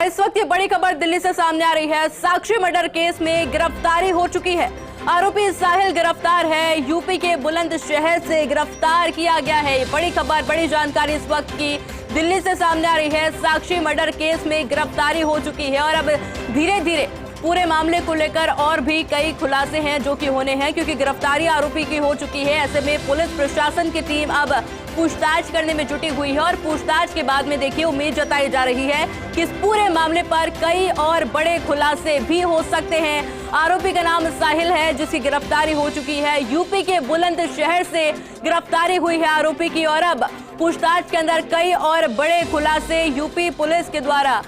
इस वक्त ये बड़ी खबर दिल्ली से सामने आ रही है। साक्षी मर्डर केस में गिरफ्तारी हो चुकी है। आरोपी साहिल गिरफ्तार है। यूपी के बुलंदशहर से गिरफ्तार किया गया है। ये बड़ी खबर, बड़ी जानकारी इस वक्त की दिल्ली से सामने आ रही है। साक्षी मर्डर केस में गिरफ्तारी हो चुकी है और अब धीरे धीरे पूरे मामले को लेकर और भी कई खुलासे हैं जो कि होने हैं, क्योंकि गिरफ्तारी आरोपी की हो चुकी है। ऐसे में पुलिस प्रशासन की टीम अब पूछताछ करने में जुटी हुई है और पूछताछ के बाद में देखिए उम्मीद जताई जा रही है कि इस पूरे मामले पर कई और बड़े खुलासे भी हो सकते हैं। आरोपी का नाम साहिल है, जिसकी गिरफ्तारी हो चुकी है। यूपी के बुलंदशहर से गिरफ्तारी हुई है आरोपी की और अब पूछताछ के अंदर कई और बड़े खुलासे यूपी पुलिस के द्वारा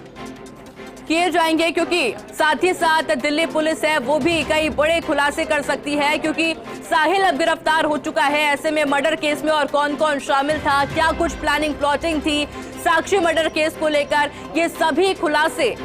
किए जाएंगे, क्योंकि साथ ही साथ दिल्ली पुलिस है वो भी कई बड़े खुलासे कर सकती है, क्योंकि साहिल अब गिरफ्तार हो चुका है। ऐसे में मर्डर केस में और कौन कौन शामिल था, क्या कुछ प्लानिंग प्लॉटिंग थी साक्षी मर्डर केस को लेकर, ये सभी खुलासे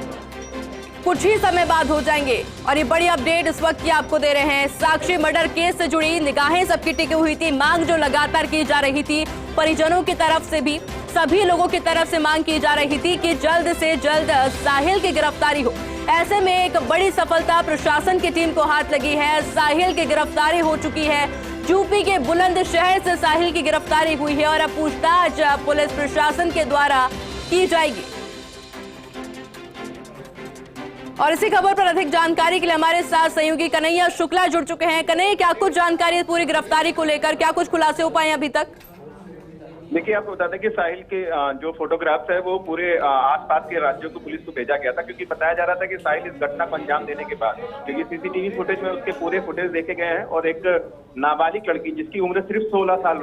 कुछ ही समय बाद हो जाएंगे। और ये बड़ी अपडेट इस वक्त की आपको दे रहे हैं। साक्षी मर्डर केस से जुड़ी निगाहें सबकी टिकी हुई थी। मांग जो लगातार की जा रही थी परिजनों की तरफ से भी, सभी लोगों की तरफ से मांग की जा रही थी कि जल्द से जल्द साहिल की गिरफ्तारी हो। ऐसे में एक बड़ी सफलता प्रशासन की टीम को हाथ लगी है। साहिल की गिरफ्तारी हो चुकी है। यूपी के बुलंदशहर से साहिल की गिरफ्तारी हुई है और अब पूछताछ पुलिस प्रशासन के द्वारा की जाएगी। और इसी खबर पर अधिक जानकारी के लिए हमारे साथ सहयोगी कन्हैया शुक्ला जुड़ चुके हैं। कन्हैया, क्या कुछ जानकारी है पूरी गिरफ्तारी को लेकर, क्या कुछ खुलासे हो पाए अभी तक? देखिए, आपको बता दें कि साहिल के जो फोटोग्राफ्स है वो पूरे आसपास के राज्यों को पुलिस को भेजा गया था, क्योंकि बताया जा रहा था कि साहिल इस घटना को अंजाम देने के बाद, क्योंकि सीसीटीवी फुटेज में उसके पूरे फुटेज देखे गए हैं और एक नाबालिग लड़की जिसकी उम्र सिर्फ 16 साल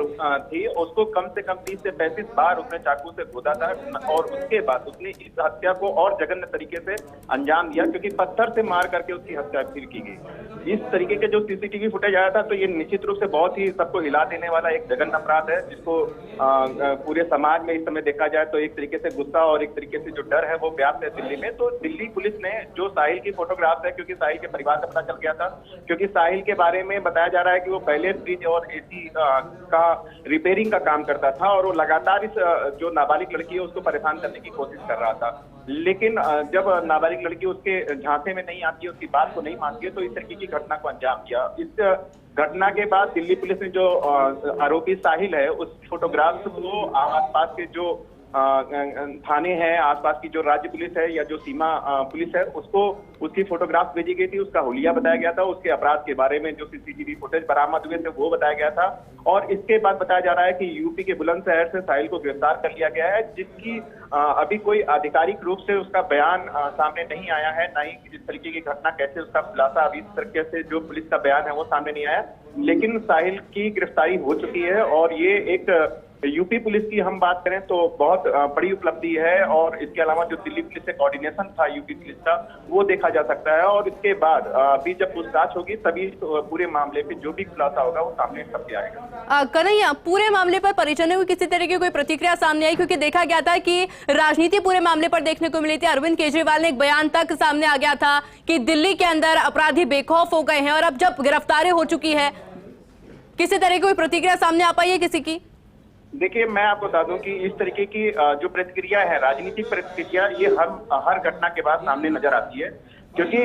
थी, उसको कम से कम 30 से 35 बार उसने चाकू से खोदा था और उसके बाद उसने इस हत्या को और जघन्य तरीके से अंजाम दिया, क्योंकि पत्थर से मार करके उसकी हत्या फिर की गई। इस तरीके के जो सीसीटीवी फुटेज आया था, तो ये निश्चित रूप से बहुत ही सबको हिला देने वाला एक जघन्य अपराध है, जिसको पूरे समाज में इस समय देखा जाए तो एक तरीके से गुस्सा और एक तरीके से जो डर है वो व्याप्त है दिल्ली में। तो दिल्ली पुलिस ने जो साहिल की फोटोग्राफ है, क्योंकि साहिल के परिवार से पता चल गया था, क्योंकि साहिल के बारे में बताया जा रहा है कि वो पहले फ्रिज और एसी का रिपेयरिंग का काम करता था और वो लगातार इस जो नाबालिग लड़की है उसको परेशान करने की कोशिश कर रहा था। लेकिन जब नाबालिग लड़की उसके झांसे में नहीं आती है, उसकी बात को नहीं मानती है, तो इस तरीके की घटना को अंजाम दिया। इस घटना के बाद दिल्ली पुलिस ने जो आरोपी साहिल है उस फोटोग्राफ्स को आसपास के जो थाने हैं, आसपास की जो राज्य पुलिस है या जो सीमा पुलिस है उसको उसकी फोटोग्राफ भेजी गई थी। उसका हुलिया बताया गया था, उसके अपराध के बारे में जो सीसीटीवी फुटेज बरामद हुए थे वो बताया गया था। और इसके बाद बताया जा रहा है कि यूपी के बुलंदशहर से साहिल को गिरफ्तार कर लिया गया है, जिसकी अभी कोई आधिकारिक रूप से उसका बयान सामने नहीं आया है, ना ही इस तरीके की घटना कैसे उसका खुलासा अभी इस तरीके से जो पुलिस का बयान है वो सामने नहीं आया। लेकिन साहिल की गिरफ्तारी हो चुकी है और ये एक यूपी पुलिस की हम बात करें तो बहुत बड़ी उपलब्धि है। और इसके अलावा जो दिल्ली पुलिस से कोऑर्डिनेशन था यूपी पुलिस का, वो देखा जा सकता है। और इसके बाद अभी जब पूछताछ होगी तभी पूरे मामले पे जो भी खुलासा होगा वो सामने सबके आएगा। कन्हैया, पूरे मामले पर परिजनों को किसी तरह की कोई प्रतिक्रिया सामने आई? क्योंकि देखा गया था कि राजनीति पूरे मामले पर देखने को मिली थी। अरविंद केजरीवाल ने एक बयान तक सामने आ गया था कि दिल्ली के अंदर अपराधी बेखौफ हो गए हैं और अब जब गिरफ्तारी हो चुकी है, किसी तरह की कोई प्रतिक्रिया सामने आ पाई है किसी की? देखिए, मैं आपको बता दूं कि इस तरीके की जो प्रतिक्रिया है, राजनीतिक प्रतिक्रिया, ये हर घटना के बाद सामने नजर आती है, क्योंकि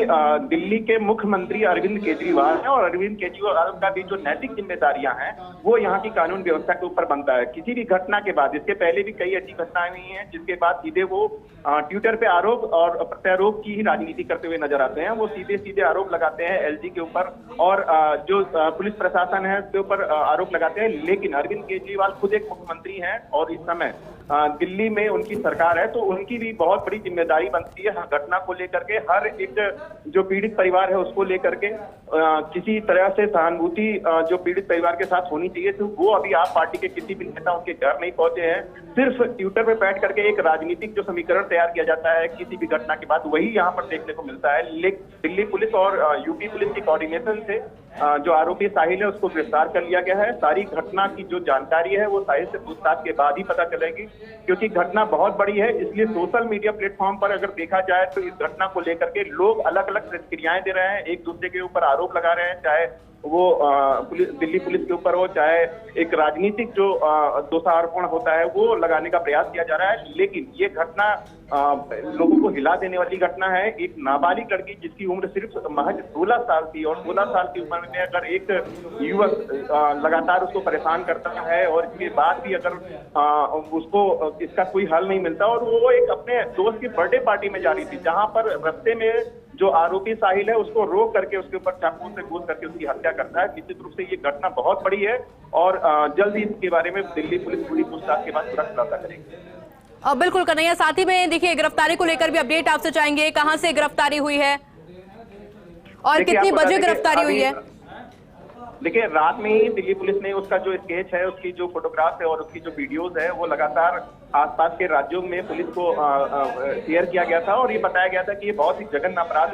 दिल्ली के मुख्यमंत्री अरविंद केजरीवाल हैं और अरविंद केजरीवाल का भी जो नैतिक जिम्मेदारियां हैं वो यहाँ की कानून व्यवस्था के ऊपर बनता है। किसी भी घटना के बाद, इसके पहले भी कई ऐसी घटनाएं हुई हैं जिसके बाद सीधे वो ट्विटर पे आरोप और प्रत्यारोप की ही राजनीति करते हुए नजर आते हैं। वो सीधे सीधे आरोप लगाते हैं एलजी के ऊपर और जो पुलिस प्रशासन है उसके ऊपर आरोप लगाते हैं। लेकिन अरविंद केजरीवाल खुद एक मुख्यमंत्री हैं और इस समय दिल्ली में उनकी सरकार है, तो उनकी भी बहुत बड़ी जिम्मेदारी बनती है हर घटना को लेकर के, हर एक जो पीड़ित परिवार है उसको लेकर के किसी तरह से सहानुभूति जो पीड़ित परिवार के साथ होनी चाहिए। तो वो अभी आप पार्टी के किसी भी नेता उनके घर नहीं पहुंचे हैं। सिर्फ ट्विटर पे बैठ करके एक राजनीतिक जो समीकरण तैयार किया जाता है किसी भी घटना के बाद, वही यहाँ पर देखने को मिलता है। लेकिन दिल्ली पुलिस और यूपी पुलिस की कोऑर्डिनेशन से जो आरोपी साहिल है उसको गिरफ्तार कर लिया गया है। सारी घटना की जो जानकारी है वो साहिल से पूछताछ के बाद ही पता चलेगी, क्योंकि घटना बहुत बड़ी है। इसलिए सोशल मीडिया प्लेटफॉर्म पर अगर देखा जाए तो इस घटना को लेकर के लोग अलग अलग प्रतिक्रियाएं दे रहे हैं, एक दूसरे के ऊपर आरोप लगा रहे हैं, चाहे वो दिल्ली पुलिस के ऊपर हो, चाहे एक राजनीतिक जो दोषारोपण होता है वो लगाने का प्रयास किया जा रहा है। लेकिन ये घटना लोगों को हिला देने वाली घटना है। एक नाबालिग लड़की जिसकी उम्र सिर्फ महज 16 साल थी, और 16 साल की उम्र में अगर एक युवक लगातार उसको परेशान करता है और इसके बाद भी अगर उसको इसका कोई हल नहीं मिलता, और वो एक अपने दोस्त की बर्थडे पार्टी में जा रही थी, जहां पर रास्ते में जो आरोपी साहिल है उसको रोक करके उसके ऊपर चाकू से गोद करके उसकी हत्या करता है। निश्चित रूप से ये घटना बहुत बड़ी है और जल्द ही इसके बारे में दिल्ली पुलिस पूरी पूछताछ के बाद तुरंत खुलासा करेगी। बिल्कुल कन्हैया, साथ ही में देखिए गिरफ्तारी को लेकर भी अपडेट आपसे चाहेंगे, कहां से गिरफ्तारी हुई है और कितनी बजे गिरफ्तारी हुई है? देखिए, रात में ही दिल्ली पुलिस ने उसका जो स्केच है, उसकी जो फोटोग्राफ है और उसकी जो वीडियोस है वो लगातार आसपास के राज्यों में पुलिस को शेयर किया गया था, और ये बताया गया था कि ये बहुत ही जघन्य अपराध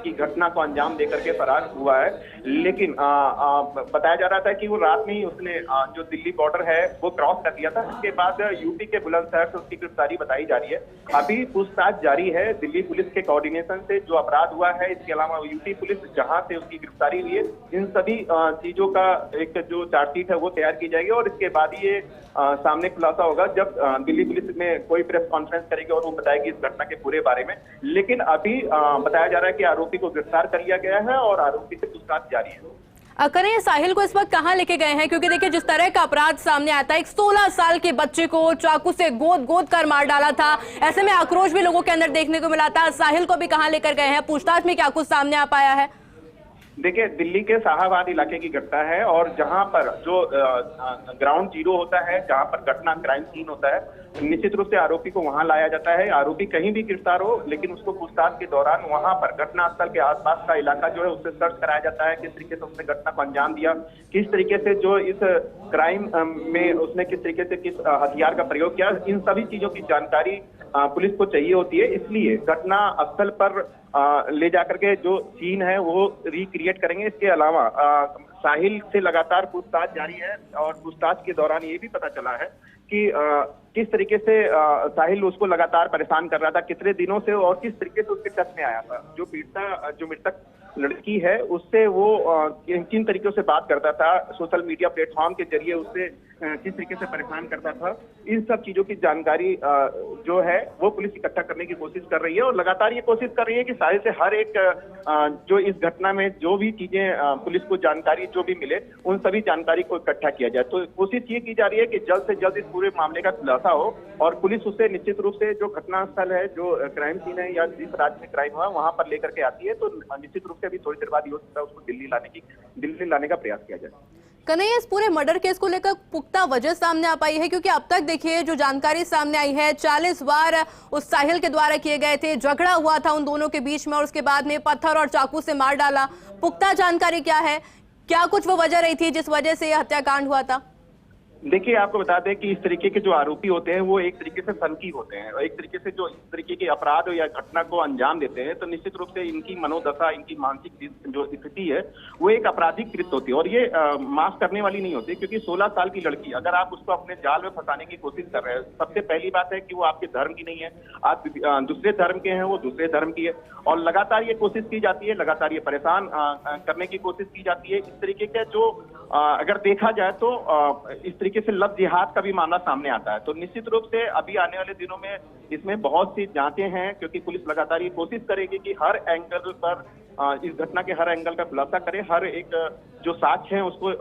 की घटना को अंजाम देकर के फरार हुआ है। लेकिन बताया जा रहा था कि वो रात में ही उसने जो दिल्ली बॉर्डर है वो क्रॉस कर दिया था। इसके बाद यूपी के बुलंदशहर से उसकी गिरफ्तारी बताई जा रही है। अभी पूछताछ जारी है दिल्ली पुलिस के कोऑर्डिनेशन से जो अपराध हुआ है। इसके अलावा यूपी पुलिस जहां से उसकी गिरफ्तारी हुई है, इन सभी चीजों का एक जो चार्जशीट है वो तैयार की जाएगी, और इसके बाद ही ये सामने खुलासा होगा जब दिल्ली पुलिस में कोई प्रेस कॉन्फ्रेंस करेगी और वो बताएगी इस घटना के पूरे बारे में। लेकिन अभी बताया जा रहा है कि आरोपी को गिरफ्तार कर लिया गया है और आरोपी से पूछताछ जारी है। कन्हैया, साहिल को इस वक्त कहां लेके गए हैं? क्योंकि देखिए जिस तरह का अपराध सामने आता है, एक 16 साल के बच्चे को चाकू से गोद कर मार डाला था, ऐसे में आक्रोश भी लोगों के अंदर देखने को मिला था। साहिल को भी कहां लेकर गए हैं? पूछताछ में क्या कुछ सामने आ पाया है? देखिए, दिल्ली के शाहबाद इलाके की घटना है, और जहां पर जो ग्राउंड जीरो होता है, जहां पर घटना क्राइम सीन होता है, निश्चित रूप से आरोपी को वहां लाया जाता है। आरोपी कहीं भी गिरफ्तार हो, लेकिन उसको पूछताछ के दौरान वहां पर घटनास्थल के आसपास का इलाका जो है उससे सर्च कराया जाता है, किस तरीके से उसने घटना को अंजाम दिया, किस तरीके से जो इस क्राइम में उसने किस तरीके से किस हथियार का प्रयोग किया, इन सभी चीजों की जानकारी पुलिस को चाहिए होती है। इसलिए घटना स्थल पर ले जाकर के जो सीन है वो रिक्रिएट करेंगे। इसके अलावा साहिल से लगातार पूछताछ जारी है, और पूछताछ के दौरान ये भी पता चला है कि किस तरीके से साहिल उसको लगातार परेशान कर रहा था, कितने दिनों से, और किस तरीके से उसके टच में आया था। जो मृतक लड़की है उससे वो किन तरीकों से बात करता था, सोशल मीडिया प्लेटफॉर्म के जरिए उससे किस तरीके से परेशान करता था, इन सब चीजों की जानकारी जो है वो पुलिस इकट्ठा करने की कोशिश कर रही है, और लगातार ये कोशिश कर रही है कि साहिल से हर एक जो इस घटना में जो भी चीजें पुलिस को जानकारी जो भी मिले, उन सभी जानकारी को इकट्ठा किया जाए। तो कोशिश ये की जा रही है कि जल्द से जल्द इस पूरे मामले का खुलासा हो, और पुलिस उसे निश्चित रूप से जो घटनास्थल है, जो क्राइम सीन है या जिस राज्य में क्राइम हुआ वहां पर लेकर के आती है। तो निश्चित रूप से अभी थोड़ी देर बाद ही हो सकता है उसको दिल्ली लाने का प्रयास किया जाए। कन्हैया, इस पूरे मर्डर केस को लेकर पुख्ता वजह सामने आ पाई है? क्योंकि अब तक देखिए जो जानकारी सामने आई है, 40 वार उस साहिल के द्वारा किए गए थे, झगड़ा हुआ था उन दोनों के बीच में, और उसके बाद में पत्थर और चाकू से मार डाला। पुख्ता जानकारी क्या है? क्या कुछ वो वजह रही थी जिस वजह से यह हत्याकांड हुआ था? देखिए, आपको बता दें कि इस तरीके के जो आरोपी होते हैं वो एक तरीके से सनकी होते हैं, और एक तरीके से जो इस तरीके के अपराध या घटना को अंजाम देते हैं, तो निश्चित रूप से इनकी मनोदशा, इनकी मानसिक जो स्थिति है वो एक आपराधिक कृत्य होती है, और ये माफ करने वाली नहीं होती। क्योंकि 16 साल की लड़की, अगर आप उसको अपने जाल में फंसाने की कोशिश कर रहे हैं, सबसे पहली बात है कि वो आपके धर्म की नहीं है, आप दूसरे धर्म के हैं, वो दूसरे धर्म की है, और लगातार ये कोशिश की जाती है, लगातार ये परेशान करने की कोशिश की जाती है। इस तरीके के जो अगर देखा जाए तो इस तरीके से लव जिहाद का भी मामला सामने आता है। तो निश्चित रूप से अभी आने वाले दिनों में इसमें बहुत सी जांचें हैं, क्योंकि पुलिस लगातार ये कोशिश करेगी कि हर एंगल पर इस घटना के हर एंगल का खुलासा करे, हर एक जो साक्ष्य है उसको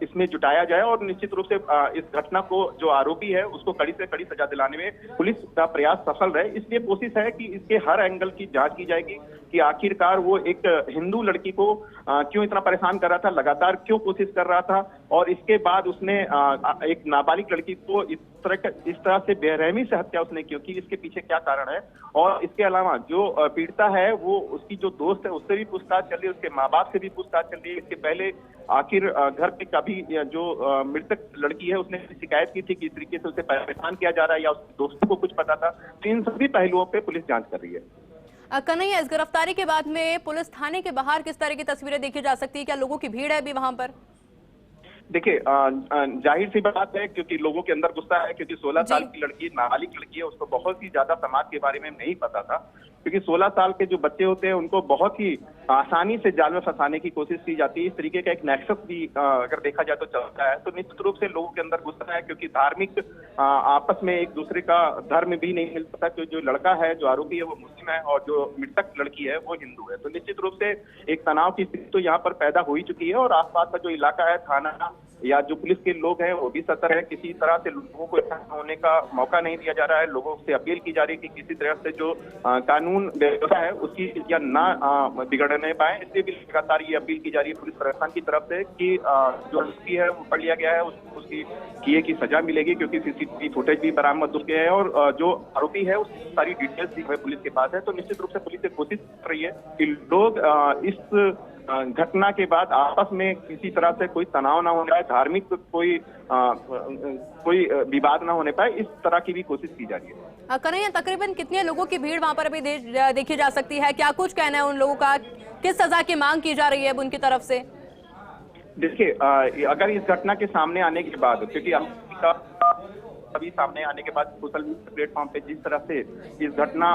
इसमें जुटाया जाए, और निश्चित रूप से इस घटना को जो आरोपी है उसको कड़ी से कड़ी सजा दिलाने में पुलिस का प्रयास सफल रहे। इसलिए कोशिश है कि इसके हर एंगल की जांच की जाएगी कि आखिरकार वो एक हिंदू लड़की को क्यों इतना परेशान कर रहा था, लगातार क्यों कोशिश कर रहा था, और इसके बाद उसने एक नाबालिग लड़की को इस तरह से बेरहमी से हत्या उसने क्यों की, इसके पीछे क्या कारण है। और इसके अलावा जो पीड़िता है वो उसकी जो दोस्त है उससे भी पूछताछ चल रही है, उसके माँ बाप से भी पूछताछ चल रही है। इसके पहले आखिर घर पे कभी जो मृतक लड़की है उसने शिकायत की थी कि इस तरीके से उसे परेशान किया जा रहा है, या उसके दोस्तों को कुछ पता था। तो इन सभी पहलुओं पे पुलिस जांच कर रही है। कन्हैया, इस गिरफ्तारी के बाद में पुलिस थाने के बाहर किस तरह की तस्वीरें देखी जा सकती है? क्या लोगों की भीड़ है अभी वहां पर? देखिए, जाहिर सी बात है, क्योंकि लोगों के अंदर गुस्सा है, क्योंकि 16 साल की लड़की, नाबालिग लड़की है, उसको बहुत ही ज्यादा समाज के बारे में नहीं पता था। क्योंकि 16 साल के जो बच्चे होते हैं उनको बहुत ही आसानी से जाल में फंसाने की कोशिश की जाती है। इस तरीके का एक नेक्सस भी अगर देखा जाए तो चलता है। तो निश्चित रूप से लोगों के अंदर गुस्सा है, क्योंकि धार्मिक आपस में एक दूसरे का धर्म भी नहीं मिल सकता। जो लड़का है, जो आरोपी है, वो मुस्लिम है और जो मृतक लड़की है वो हिंदू है। तो निश्चित रूप से एक तनाव की स्थिति तो यहाँ पर पैदा हो ही चुकी है और आसपास का जो इलाका है, थाना या जो पुलिस के लोग हैं वो भी सतर्क है। किसी तरह से लोगों को इकट्ठा होने का मौका नहीं दिया जा रहा है। लोगों से अपील की जा रही है कि किसी तरह से जो कानून व्यवस्था है उसकी या ना बिगड़ने पाए, इसलिए भी लगातार ये अपील की जा रही है पुलिस प्रशासन की तरफ से कि जो आरोपी है वो पकड़ लिया गया है, उसकी किए की सजा मिलेगी, क्योंकि सीसीटीवी फुटेज भी बरामद हो गया है और जो आरोपी है उसकी सारी डिटेल्स भी पुलिस के पास है। तो निश्चित रूप से पुलिस कोशिश कर रही है कि लोग इस घटना के बाद आपस में किसी तरह से कोई तनाव ना होने पाए, धार्मिक कोई विवाद ना होने पाए, इस तरह की भी कोशिश की जा रही है। कन्हैया, तकरीबन कितने लोगों की भीड़ वहां पर अभी देखी जा सकती है? क्या कुछ कहना है उन लोगों का? किस सजा की मांग की जा रही है उनकी तरफ से? देखिए, अगर इस घटना के सामने आने के बाद, क्योंकि अभी सामने आने के बाद सोशल मीडिया प्लेटफॉर्म पे जिस तरह से इस घटना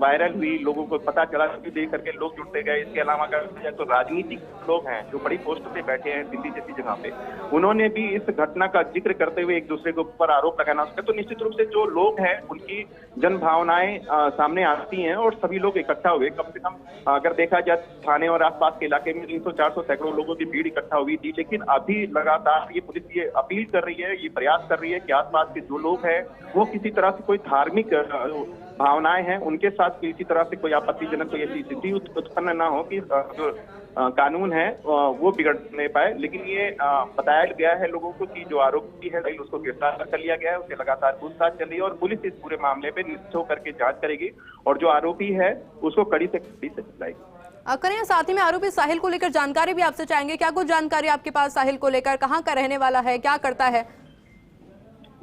वायरल हुई, लोगों को पता चला, देख करके लोग जुड़ते गए। इसके अलावा अगर तो राजनीतिक लोग हैं जो बड़ी पोस्ट पे बैठे हैं दिल्ली जैसी जगह पे, उन्होंने भी इस घटना का जिक्र करते हुए एक दूसरे के ऊपर आरोप लगाना उसका। तो निश्चित रूप से जो लोग हैं उनकी जन भावनाएं सामने आती हैं और सभी लोग इकट्ठा हुए। कम से कम अगर देखा जाए थाने और आसपास के इलाके में 300-400 सैकड़ों लोगों की भीड़ इकट्ठा हुई थी। लेकिन अभी लगातार ये पुलिस ये अपील कर रही है, ये प्रयास कर रही है कि आसपास के जो लोग हैं वो किसी तरह से कोई धार्मिक भावनाएं हैं उनके साथ किसी तरह से कोई आपत्तिजनक कोई ऐसी स्थिति उत्पन्न ना हो कि जो कानून है वो बिगड़ नहीं पाए। लेकिन ये बताया गया है लोगों को कि जो आरोपी है उसको गिरफ्तार कर लिया गया है, उससे लगातार पूछताछ चल रही है और पुलिस इस पूरे मामले पे निश्चित होकर के जांच करेगी और जो आरोपी है उसको कड़ी से सजाएगी। कन्हैया, साथ ही में आरोपी साहिल को लेकर जानकारी भी आपसे चाहेंगे। क्या कुछ जानकारी आपके पास साहिल को लेकर? कहाँ का रहने वाला है, क्या करता है?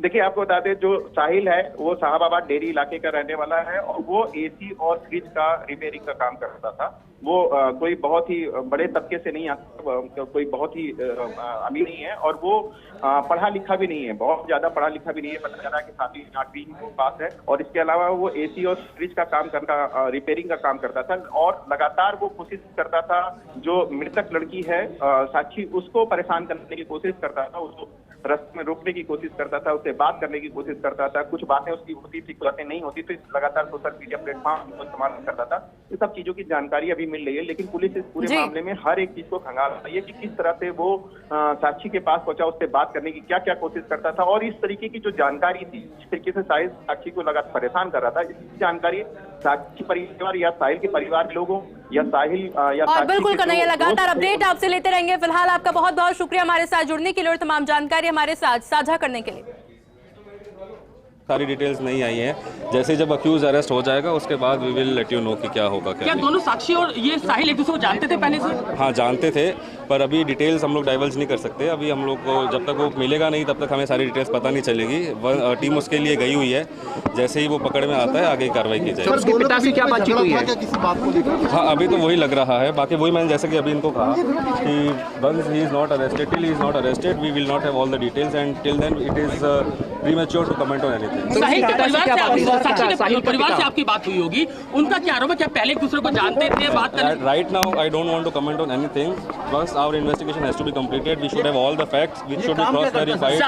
देखिए, आपको बता दें, जो साहिल है वो शाहबाबाद डेरी इलाके का रहने वाला है और वो एसी और फ्रिज का रिपेयरिंग का काम करता था। वो कोई बहुत ही बड़े तबके से नहीं आता, कोई बहुत ही अमीर नहीं है और वो पढ़ा लिखा भी नहीं है, बहुत ज्यादा पढ़ा लिखा भी नहीं है। पता चला कि 7वीं 8वीं पास है और इसके अलावा वो एसी और फ्रिज का काम करता, रिपेयरिंग का काम करता था और लगातार वो कोशिश करता था जो मृतक लड़की है साक्षी, उसको परेशान करने की कोशिश करता था, उसको रास्ते में रोकने की कोशिश करता था, उससे बात करने की कोशिश करता था। कुछ बातें उसकी होती थी, बातें नहीं होती, तो लगातार सोशल मीडिया प्लेटफॉर्म को इस्तेमाल करता था। ये सब चीजों की जानकारी अभी मिल रही है, लेकिन पुलिस इस पूरे मामले में हर एक चीज को खंगाल रही है कि किस तरह से वो साक्षी के पास पहुंचा, उससे बात करने की क्या क्या कोशिश करता था और इस तरीके की जो जानकारी थी, जिस तरीके से साहिल साक्षी को लगातार परेशान कर रहा था, इस जानकारी साक्षी परिवार या साहिल के परिवार लोगों या साहिल या और बिल्कुल कन्हैया, लगातार अपडेट आपसे लेते रहेंगे। फिलहाल आपका बहुत बहुत शुक्रिया हमारे साथ जुड़ने के लिए और तमाम जानकारी हमारे साथ साझा करने के लिए। सारी डिटेल्स नहीं आई हैं। जैसे जब अक्यूज अरेस्ट हो जाएगा उसके बाद we will let you know कि क्या होगा। क्या दोनों साक्षी और ये साहिल एक दूसरे को जानते थे पहले से? हाँ, जानते थे, पर अभी डिटेल्स हम लोग डाइवर्ज नहीं कर सकते। अभी हम लोग को जब तक वो मिलेगा नहीं तब तक हमें सारी डिटेल्स पता नहीं चलेगी। टीम उसके लिए गई हुई है, जैसे ही वो पकड़ में आता है आगे कार्रवाई की जाएगी। उसके पिता से क्या बातचीत हुई है? हाँ, अभी तो वही लग रहा है। बाकी वही मैंने जैसे कि अभी इनको कहा कि once he is not arrested, till he is not arrested we will not have all the details and till then it is premature to comment on anything. Sahil के परिवार से आपकी बात हुई होगी, उनका क्या आरोप है? क्या पहले एक दूसरे को जानते थे, बात करते? Right now I don't want to comment on anything. First our investigation has to be completed. We should have all the facts which should be cross verified.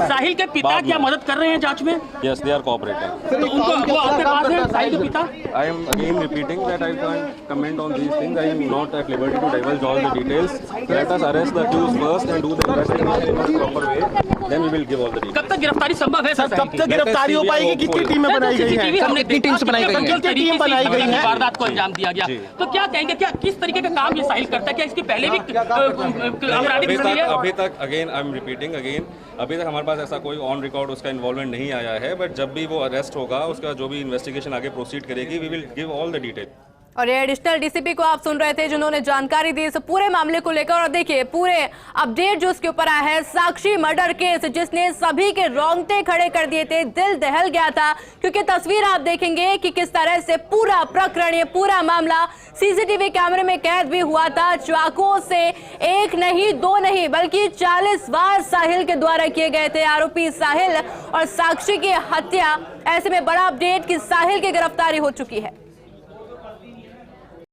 साहिल के पिता क्या मदद कर रहे हैं जांच में? Yes, they are cooperating. तो उनको वो आपके पास है साहिल के पिता? I am again repeating that I can't comment on these things. I am not at liberty to divulge all the details. Let us arrest the accused first and do the investigation in a proper way. Then we will give all the details. कब तक गिरफ्तारी संभव है? कब तक गिरफ्तारी हो पाएगी? कितनी टीमें बनाई गई हैं? कितनी टीम्स बनाई गई हैं? टीम बनाई गई है? वारदात को अंजाम दिया गया, तो क्या कहेंगे, क्या किस तरीके का काम ये साहिल करता है? क्या इसके पहले भी अभी तक again I am repeating again, अभी तक हमारे पास ऐसा कोई ऑन रिकॉर्ड उसका इन्वॉल्वमेंट नहीं आया है। बट जब भी वो अरेस्ट होगा, उसका जो भी इन्वेस्टिगेशन आगे प्रोसीड करेगी, we will give all the detail. और ये एडिशनल डीसीपी को आप सुन रहे थे जिन्होंने जानकारी दी इस पूरे मामले को लेकर। और देखिए पूरे अपडेट जो उसके ऊपर आया है, साक्षी मर्डर केस जिसने सभी के रोंगटे खड़े कर दिए थे, दिल दहल गया था, क्योंकि तस्वीर आप देखेंगे कि किस तरह से पूरा प्रकरण, ये पूरा मामला सीसीटीवी कैमरे में कैद भी हुआ था। चाकुओं से एक नहीं दो नहीं बल्कि 40 वार साहिल के द्वारा किए गए थे। आरोपी साहिल और साक्षी की हत्या। ऐसे में बड़ा अपडेट कि साहिल की गिरफ्तारी हो चुकी है।